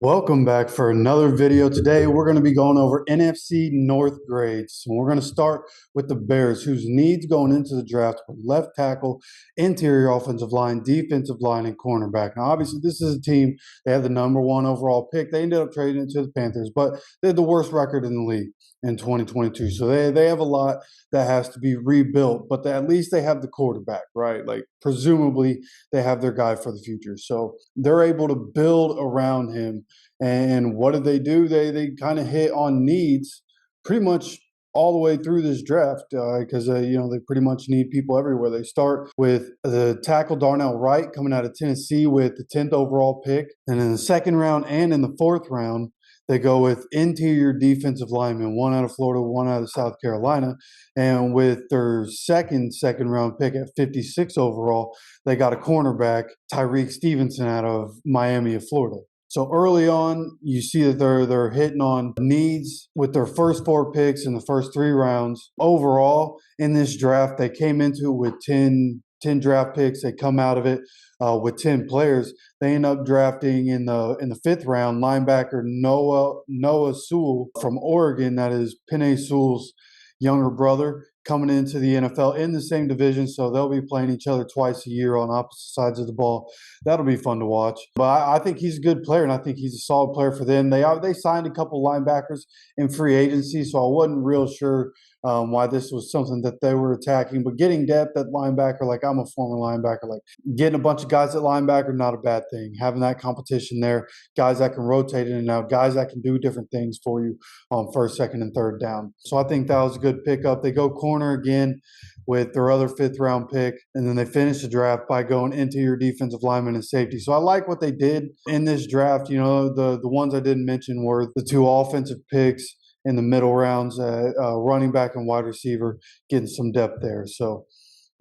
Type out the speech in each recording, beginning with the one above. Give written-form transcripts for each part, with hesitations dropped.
Welcome back for another video. Today we're going to be going over NFC North grades. And we're going to start with the Bears, whose needs going into the draft were left tackle, interior offensive line, defensive line, and cornerback. Now, obviously, this is a team. They had the #1 overall pick. They ended up trading it to the Panthers, but they had the worst record in the league in 2022. So they have a lot that has to be rebuilt, but at least they have the quarterback, right? Like, presumably, they have their guy for the future. So they're able to build around him. And what did they do? They kind of hit on needs pretty much all the way through this draft because they pretty much need people everywhere. They start with the tackle Darnell Wright coming out of Tennessee with the 10th overall pick, and in the second round and in the fourth round they go with interior defensive linemen, one out of Florida, one out of South Carolina, and with their second round pick at 56 overall, they got a cornerback, Tyreek Stevenson, out of Miami of Florida. So early on, you see that they're hitting on needs with their first 4 picks in the first 3 rounds. Overall, in this draft, they came into it with 10 draft picks. They come out of it with 10 players. They end up drafting in the 5th round linebacker Noah Sewell from Oregon. That is Penei Sewell's younger brother, coming into the NFL in the same division, so they'll be playing each other twice a year on opposite sides of the ball. That'll be fun to watch. But I think he's a good player, and I think he's a solid player for them. They signed a couple linebackers in free agency, so I wasn't real sure why this was something that they were attacking. But getting depth at linebacker, like I'm a former linebacker, like getting a bunch of guys at linebacker, not a bad thing. Having that competition there, guys that can rotate in and out, guys that can do different things for you on first, second, and third down. So I think that was a good pickup. They go corner again with their other 5th round pick, and then they finish the draft by going interior defensive lineman and safety. So I like what they did in this draft. The ones I didn't mention were the 2 offensive picks in the middle rounds, running back and wide receiver, getting some depth there. So,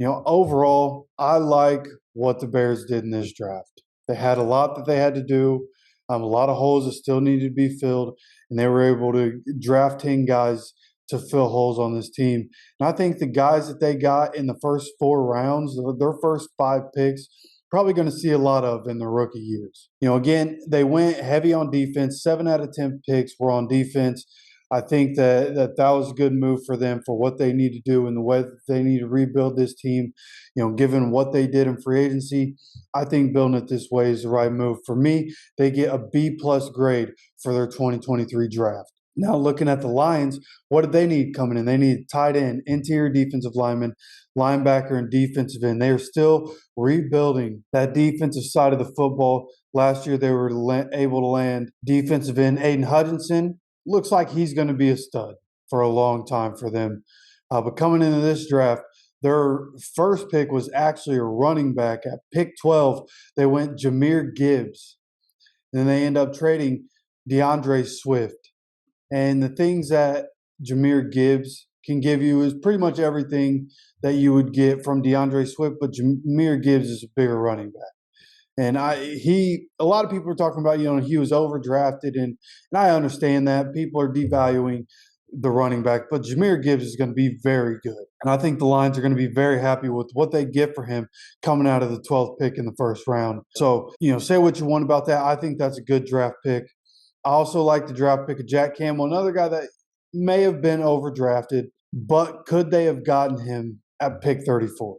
overall, I like what the Bears did in this draft. They had a lot that they had to do, a lot of holes that still needed to be filled, and they were able to draft 10 guys to fill holes on this team. And I think the guys that they got in the first 4 rounds, their first 5 picks, probably going to see a lot of in their rookie years. Again, they went heavy on defense. 7 out of 10 picks were on defense. I think that was a good move for them for what they need to do and the way that they need to rebuild this team. Given what they did in free agency, I think building it this way is the right move. For me, they get a B+ grade for their 2023 draft. Now, looking at the Lions, what did they need coming in? They need tight end, interior defensive lineman, linebacker, and defensive end. They are still rebuilding that defensive side of the football. Last year, they were able to land defensive end Aiden Hutchinson. Looks like he's going to be a stud for a long time for them. But coming into this draft, their first pick was actually a running back. At pick 12, they went Jahmyr Gibbs. Then they end up trading DeAndre Swift. And the things that Jahmyr Gibbs can give you is pretty much everything that you would get from DeAndre Swift, but Jahmyr Gibbs is a bigger running back. And a lot of people are talking about, he was overdrafted, and I understand that. People are devaluing the running back, but Jahmyr Gibbs is going to be very good. And I think the Lions are going to be very happy with what they get for him coming out of the 12th pick in the first round. So, say what you want about that. I think that's a good draft pick. I also like the draft pick of Jack Campbell, another guy that may have been overdrafted, but could they have gotten him at pick 34?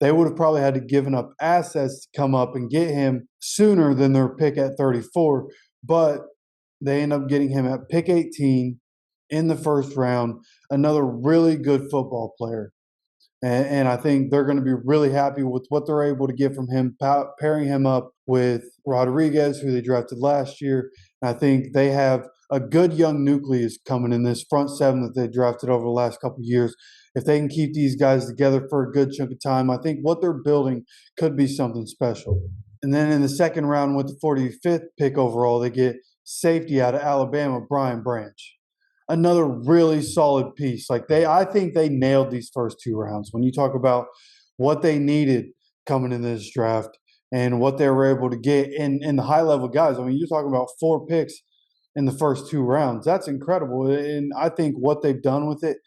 They would have probably had to given up assets to come up and get him sooner than their pick at 34, but they end up getting him at pick 18 in the first round, another really good football player. And I think they're going to be really happy with what they're able to get from him, pairing him up with Rodriguez, who they drafted last year. And I think they have a good young nucleus coming in this front 7 that they drafted over the last couple of years. If they can keep these guys together for a good chunk of time, I think what they're building could be something special. And then in the second round with the 45th pick overall, they get safety out of Alabama, Brian Branch. Another really solid piece. I think they nailed these first 2 rounds. When you talk about what they needed coming in this draft and what they were able to get in the high-level guys. I mean, you're talking about 4 picks in the first 2 rounds. That's incredible. And I think what they've done with it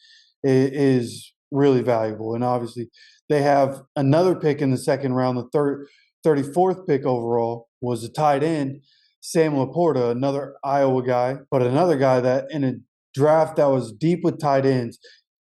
is really valuable. And obviously, they have another pick in the second round. The 34th pick overall was a tight end. Sam Laporta, another Iowa guy, but another guy that in a draft that was deep with tight ends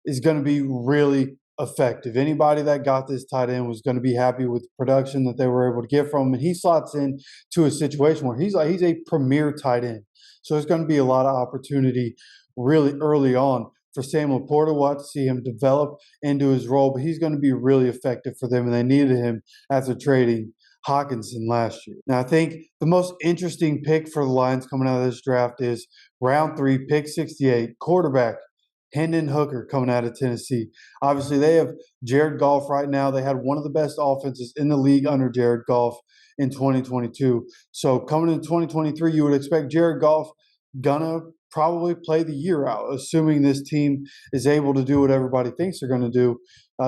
is going to be really effective. Anybody that got this tight end was going to be happy with the production that they were able to get from him. And he slots in to a situation where he's a premier tight end. So there's going to be a lot of opportunity really early on for Sam Laporta. We'll have to see him develop into his role, but he's going to be really effective for them, and they needed him after trading Hawkinson last year. Now, I think the most interesting pick for the Lions coming out of this draft is round 3, pick 68, quarterback Hendon Hooker coming out of Tennessee. Obviously, they have Jared Goff right now. They had one of the best offenses in the league under Jared Goff in 2022. So coming in 2023, you would expect Jared Goff gonna probably play the year out, assuming this team is able to do what everybody thinks they're going to do.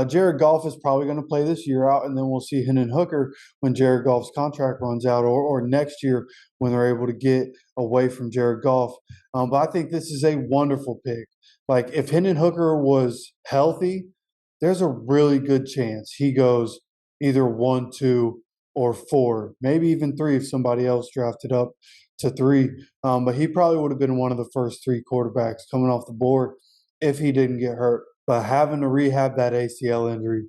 Jared Goff is probably going to play this year out, and then we'll see Hendon Hooker when Jared Goff's contract runs out, or next year when they're able to get away from Jared Goff. But I think this is a wonderful pick. Like, if Hendon Hooker was healthy, there's a really good chance he goes either 1, 2, or 4, maybe even 3 if somebody else drafted up to 3. But he probably would have been one of the first 3 quarterbacks coming off the board if he didn't get hurt. But having to rehab that ACL injury,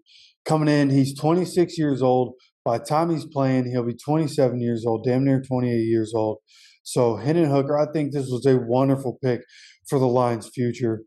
coming in, he's 26 years old. By the time he's playing, he'll be 27 years old, damn near 28 years old. So Hendon Hooker, I think this was a wonderful pick for the Lions' future.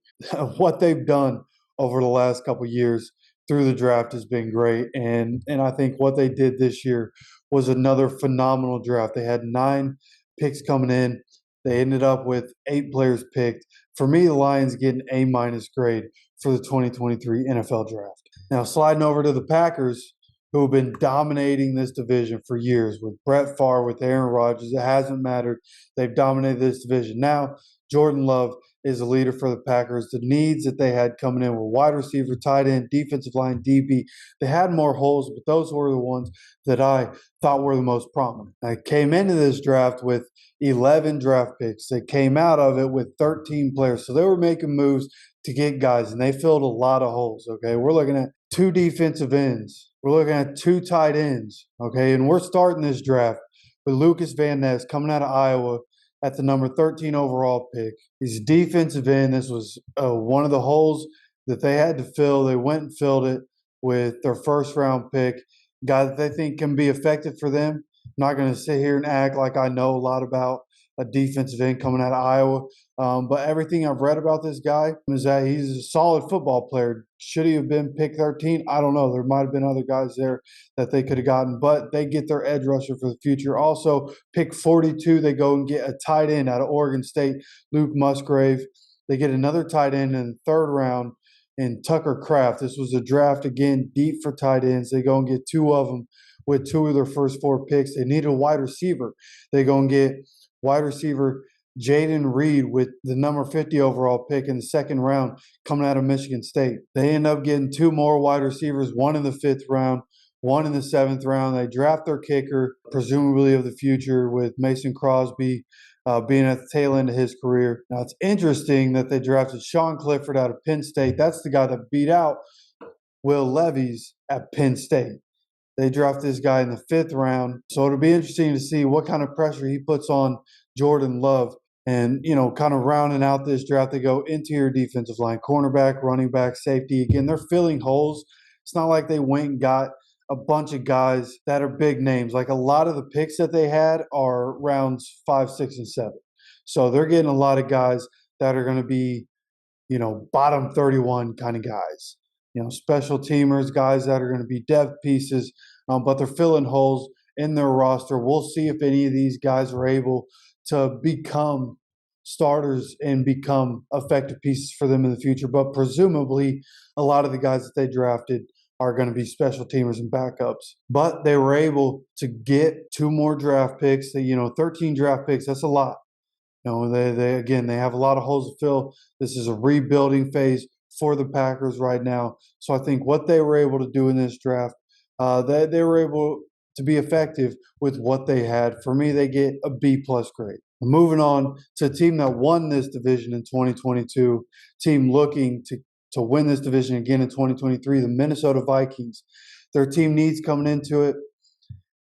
What they've done over the last couple of years through the draft has been great. And I think what they did this year was another phenomenal draft. They had 9 picks coming in. They ended up with 8 players picked. For me, the Lions get an A- grade for the 2023 NFL draft. Now, sliding over to the Packers, who have been dominating this division for years with Brett Favre, with Aaron Rodgers. It hasn't mattered. They've dominated this division. Now, Jordan Love is a leader for the Packers. The needs that they had coming in were wide receiver, tight end, defensive line, DB. They had more holes, but those were the ones that I thought were the most prominent. I came into this draft with 11 draft picks. They came out of it with 13 players. So they were making moves to get guys, and they filled a lot of holes, okay? We're looking at 2 defensive ends. We're looking at 2 tight ends, okay? And we're starting this draft with Lucas Van Ness coming out of Iowa at the number 13 overall pick. He's a defensive end. This was one of the holes that they had to fill. They went and filled it with their first-round pick, guy that they think can be effective for them. I'm not going to sit here and act like I know a lot about a defensive end coming out of Iowa. But everything I've read about this guy is that he's a solid football player. Should he have been pick 13? I don't know. There might have been other guys there that they could have gotten, but they get their edge rusher for the future. Also, pick 42, they go and get a tight end out of Oregon State, Luke Musgrave. They get another tight end in the 3rd round in Tucker Kraft. This was a draft, again, deep for tight ends. They go and get 2 of them with 2 of their first 4 picks. They need a wide receiver. They go and get wide receiver Jaden Reed with the number 50 overall pick in the 2nd round coming out of Michigan State. They end up getting 2 more wide receivers, one in the 5th round, one in the 7th round. They draft their kicker, presumably of the future, with Mason Crosby being at the tail end of his career. Now, it's interesting that they drafted Sean Clifford out of Penn State. That's the guy that beat out Will Levis at Penn State. They draft this guy in the 5th round. So it'll be interesting to see what kind of pressure he puts on Jordan Love. And, kind of rounding out this draft, they go interior defensive line, cornerback, running back, safety. Again, they're filling holes. It's not like they went and got a bunch of guys that are big names. Like, a lot of the picks that they had are rounds 5, 6, and 7. So they're getting a lot of guys that are going to be, bottom 31 kind of guys. Special teamers, guys that are going to be depth pieces, but they're filling holes in their roster. We'll see if any of these guys are able to become starters and become effective pieces for them in the future. But presumably, a lot of the guys that they drafted are going to be special teamers and backups. But they were able to get 2 more draft picks. 13 draft picks, that's a lot. They have a lot of holes to fill. This is a rebuilding phase for the Packers right now. So I think what they were able to do in this draft, they were able to be effective with what they had. For me, they get a B+ grade. Moving on to a team that won this division in 2022, team looking to win this division again in 2023, the Minnesota Vikings. Their team needs coming into it.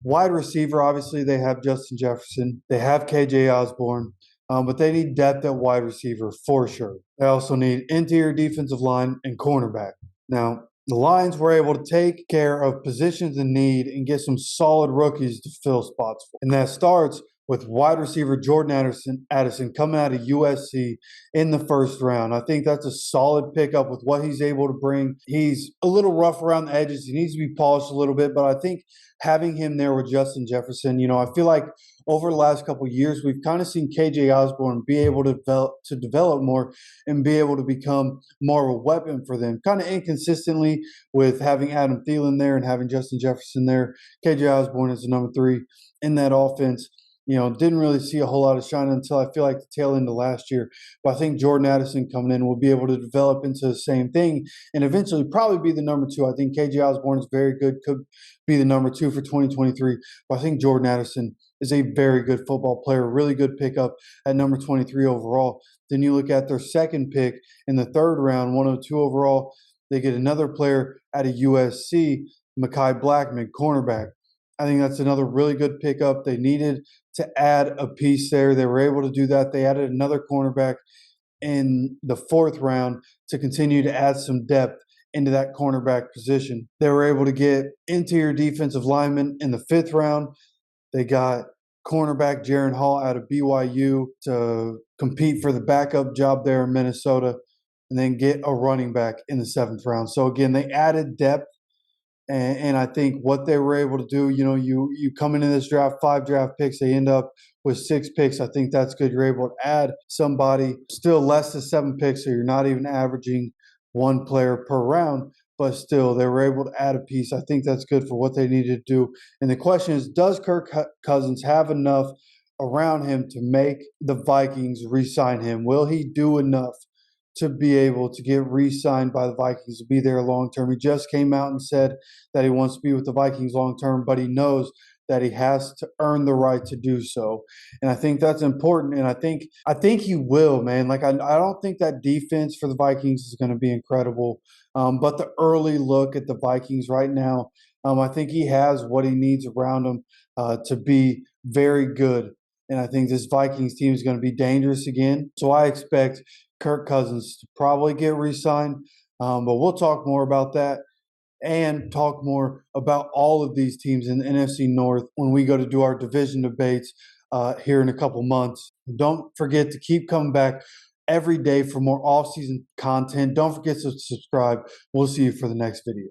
Wide receiver, obviously, they have Justin Jefferson. They have KJ Osborne. But they need depth at wide receiver for sure. They also need interior defensive line and cornerback. Now, the Lions were able to take care of positions in need and get some solid rookies to fill spots for. And that starts with wide receiver Jordan Addison coming out of USC in the first round. I think that's a solid pickup with what he's able to bring. He's a little rough around the edges. He needs to be polished a little bit, but I think having him there with Justin Jefferson, I feel like over the last couple of years, we've kind of seen KJ Osborne be able to develop more and be able to become more of a weapon for them. Kind of inconsistently with having Adam Thielen there and having Justin Jefferson there. KJ Osborne is the number 3 in that offense. Didn't really see a whole lot of shine until I feel like the tail end of last year. But I think Jordan Addison coming in will be able to develop into the same thing and eventually probably be the number 2. I think KJ Osborne is very good, could be the number 2 for 2023. But I think Jordan Addison is a very good football player, really good pickup at number 23 overall. Then you look at their second pick in the third round, 102 overall. They get another player out of USC, Mekhi Blackman, cornerback. I think that's another really good pickup. They needed to add a piece there. They were able to do that. They added another cornerback in the fourth round to continue to add some depth into that cornerback position. They were able to get interior defensive linemen in the fifth round. They got cornerback Jaron Hall out of BYU to compete for the backup job there in Minnesota, and then get a running back in the seventh round. So again, they added depth. And I think what they were able to do, you come into this draft, 5 draft picks, they end up with 6 picks. I think that's good. You're able to add somebody, still less than 7 picks, so you're not even averaging 1 player per round, but still they were able to add a piece. I think that's good for what they needed to do. And the question is, does Kirk Cousins have enough around him to make the Vikings re-sign him? Will he do enough to be able to get re-signed by the Vikings to be there long term? He just came out and said that he wants to be with the Vikings long term, but he knows that he has to earn the right to do so. And I think that's important. And I think he will, man. Like I don't think that defense for the Vikings is going to be incredible. But the early look at the Vikings right now, I think he has what he needs around him to be very good. And I think this Vikings team is going to be dangerous again. So I expect Kirk Cousins to probably get re-signed. But we'll talk more about that and talk more about all of these teams in the NFC North when we go to do our division debates here in a couple months. Don't forget to keep coming back every day for more off-season content. Don't forget to subscribe. We'll see you for the next video.